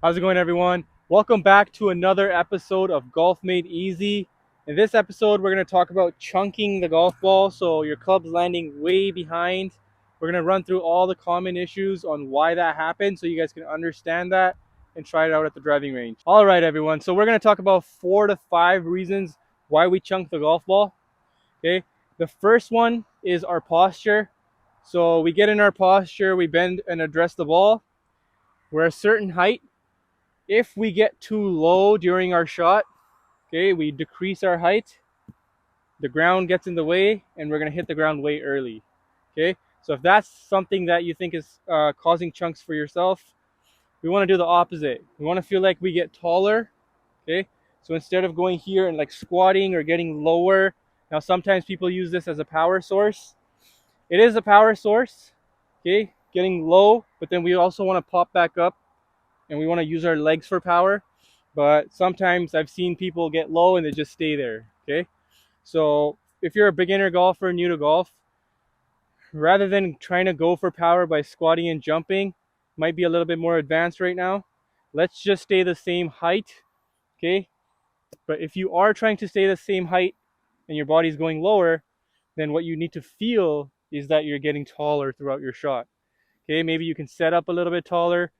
How's it going, everyone? Welcome back to another episode of Golf Made Easy. In this episode, we're going to talk about chunking the golf ball so your club's landing way behind. We're going to run through all the common issues on why that happens so you guys can understand that and try it out at the driving range. All right, everyone. So we're going to talk about 4 to 5 reasons why we chunk the golf ball. Okay. The first one is our posture. So we get in our posture, we bend and address the ball. We're a certain height. If we get too low during our shot, okay, we decrease our height, the ground gets in the way, and we're going to hit the ground way early. Okay, so if that's something that you think is causing chunks for yourself, we want to do the opposite. We want to feel like we get taller. Okay, so instead of going here and like squatting or getting lower, now sometimes people use this as a power source. It is a power source, okay, getting low, but then we also want to pop back up and we want to use our legs for power. But sometimes I've seen people get low and they just stay there. Okay, so if you're a beginner golfer, new to golf, rather than trying to go for power by squatting and jumping, might be a little bit more advanced right now, let's just stay the same height. Okay, but if you are trying to stay the same height and your body's going lower, then what you need to feel is that you're getting taller throughout your shot. Okay, maybe you can set up a little bit taller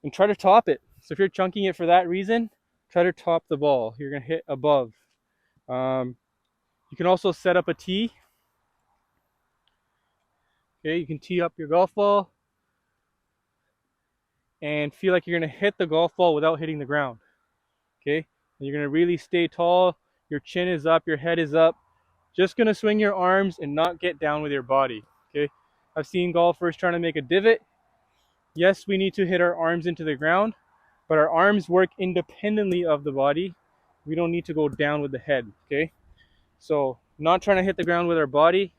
and try to top it. So if you're chunking it for that reason, try to top the ball. You're going to hit above. You can also set up a tee. Okay, you can tee up your golf ball and feel like you're going to hit the golf ball without hitting the ground. Okay, and you're going to really stay tall. Your chin is up, your head is up. Just going to swing your arms and not get down with your body. Okay, I've seen golfers trying to make a divot. Yes, we need to hit our arms into the ground, but our arms work independently of the body. We don't need to go down with the head. Okay, so not trying to hit the ground with our body,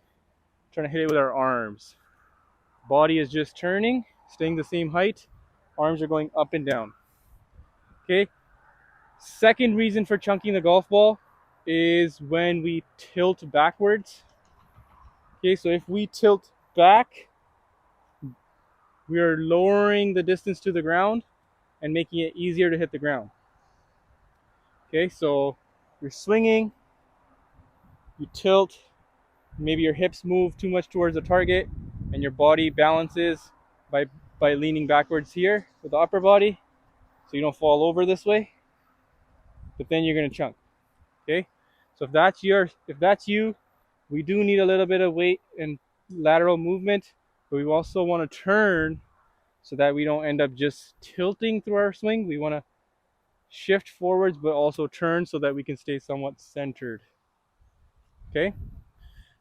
trying to hit it with our arms. Body is just turning, staying the same height. Arms are going up and down. Okay, second reason for chunking the golf ball is when we tilt backwards. Okay, so if we tilt back, we are lowering the distance to the ground and making it easier to hit the ground. Okay, so you're swinging, you tilt, maybe your hips move too much towards the target and your body balances by leaning backwards here with the upper body so you don't fall over this way, but then you're going to chunk. Okay, so if that's you, we do need a little bit of weight and lateral movement, but we also want to turn so that we don't end up just tilting through our swing. We want to shift forwards but also turn so that we can stay somewhat centered. Okay,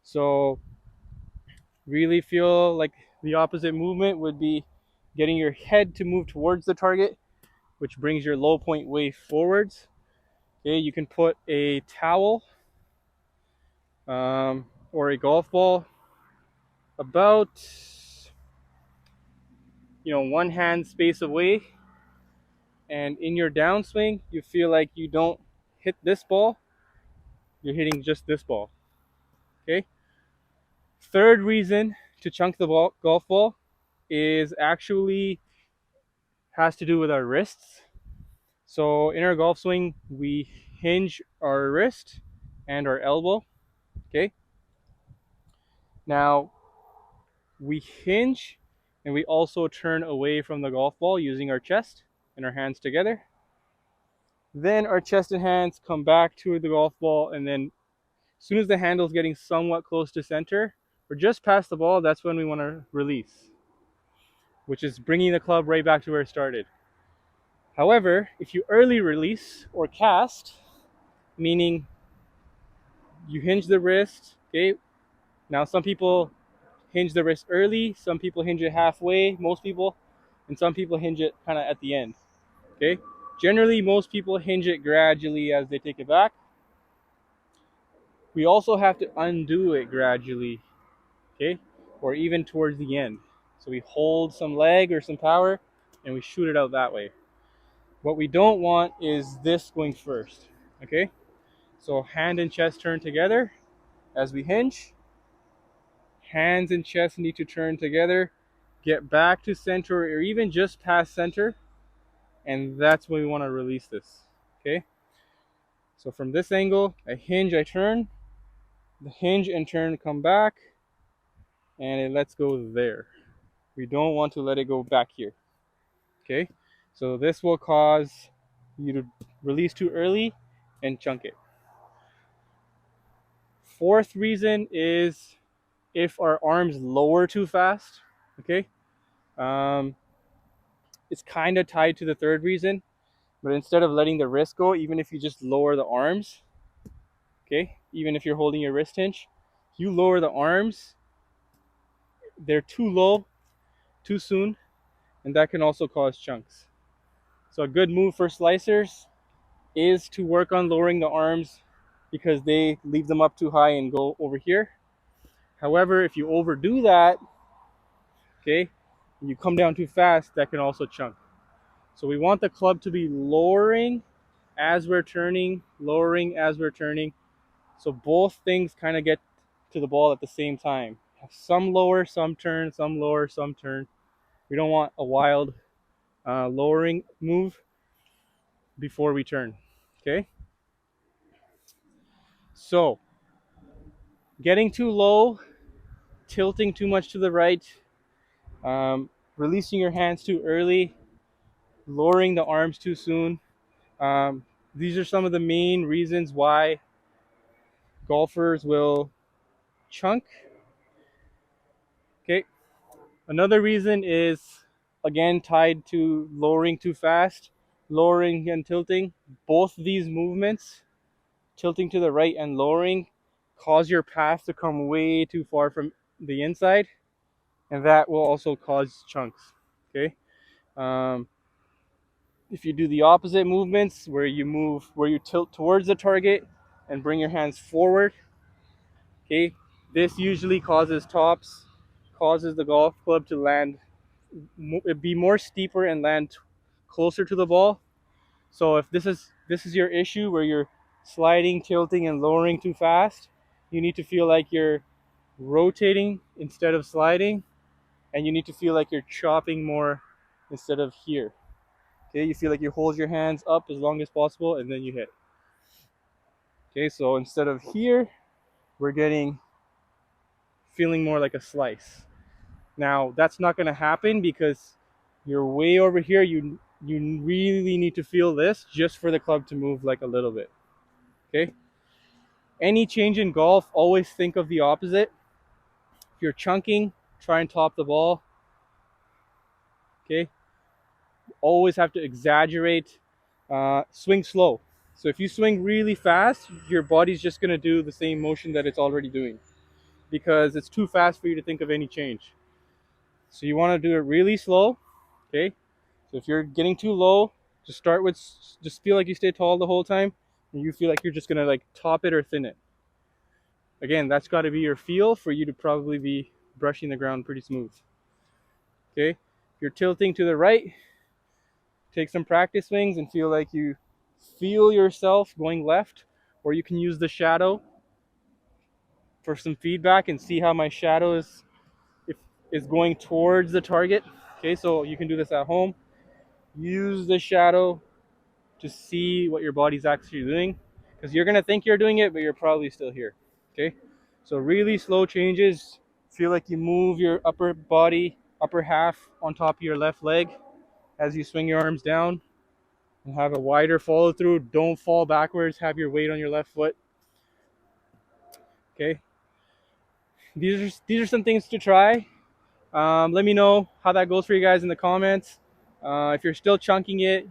so really feel like the opposite movement would be getting your head to move towards the target, which brings your low point way forwards. Okay, you can put a towel or a golf ball about one hand space away, and in your downswing you feel like you don't hit this ball, you're hitting just this ball. Okay, third reason to chunk the golf ball is actually has to do with our wrists. So in our golf swing, we hinge our wrist and our elbow. Okay, now we hinge and we also turn away from the golf ball using our chest and our hands together. Then our chest and hands come back to the golf ball, and then as soon as the handle is getting somewhat close to center or just past the ball, that's when we want to release, which is bringing the club right back to where it started. However, if you early release or cast, meaning you hinge the wrist, okay, now some people hinge the wrist early, some people hinge it halfway, most people, and some people hinge it kind of at the end. Okay, generally most people hinge it gradually as they take it back. We also have to undo it gradually, okay, or even towards the end. So we hold some leg or some power and we shoot it out that way. What we don't want is this going first. Okay, so hand and chest turn together as we hinge. Hands and chest need to turn together, get back to center or even just past center, and that's when we want to release this. Okay, so from this angle, I hinge, I turn, the hinge and turn come back, and it lets go there. We don't want to let it go back here. Okay, so this will cause you to release too early and chunk it. Fourth reason is if our arms lower too fast. Okay, it's kind of tied to the third reason, but instead of letting the wrist go, even if you just lower the arms, okay, even if you're holding your wrist hinge, you lower the arms, they're too low too soon, and that can also cause chunks. So a good move for slicers is to work on lowering the arms because they leave them up too high and go over here. However, if you overdo that, okay, and you come down too fast, that can also chunk. So we want the club to be lowering as we're turning, lowering as we're turning. So both things kind of get to the ball at the same time. Some lower, some turn, some lower, some turn. We don't want a wild lowering move before we turn. Okay? So getting too low, tilting too much to the right, releasing your hands too early, lowering the arms too soon. These are some of the main reasons why golfers will chunk. Okay. Another reason is, again, tied to lowering too fast, lowering and tilting. Both these movements, tilting to the right and lowering, cause your path to come way too far from the inside, and that will also cause chunks. Okay. If you do the opposite movements, where you tilt towards the target and bring your hands forward, okay, this usually causes tops, causes the golf club to land, be more steeper and land closer to the ball. So if this is your issue where you're sliding, tilting, and lowering too fast, you need to feel like you're rotating instead of sliding, and you need to feel like you're chopping more instead of here. Okay, you feel like you hold your hands up as long as possible and then you hit. Okay, so instead of here, we're feeling more like a slice. Now that's not going to happen because you're way over here. You really need to feel this just for the club to move like a little bit. Okay. Any change in golf, always think of the opposite. If you're chunking, try and top the ball. Okay. Always have to exaggerate. Swing slow. So if you swing really fast, your body's just going to do the same motion that it's already doing because it's too fast for you to think of any change. So you want to do it really slow. Okay. So if you're getting too low, just feel like you stay tall the whole time, and you feel like you're just gonna like top it or thin it. Again, that's got to be your feel for you to probably be brushing the ground pretty smooth. Okay, if you're tilting to the right, take some practice swings and feel like you feel yourself going left, or you can use the shadow for some feedback and see how my shadow is going towards the target. Okay, so you can do this at home. Use the shadow to see what your body's actually doing, because you're gonna think you're doing it, but you're probably still here. Okay, so really slow changes. Feel like you move your upper half on top of your left leg as you swing your arms down, and have a wider follow through. Don't fall backwards. Have your weight on your left foot. Okay, these are some things to try. Let me know how that goes for you guys in the comments. If you're still chunking it,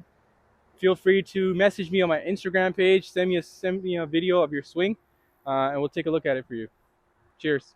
feel free to message me on my Instagram page. Send me a video of your swing, and we'll take a look at it for you. Cheers.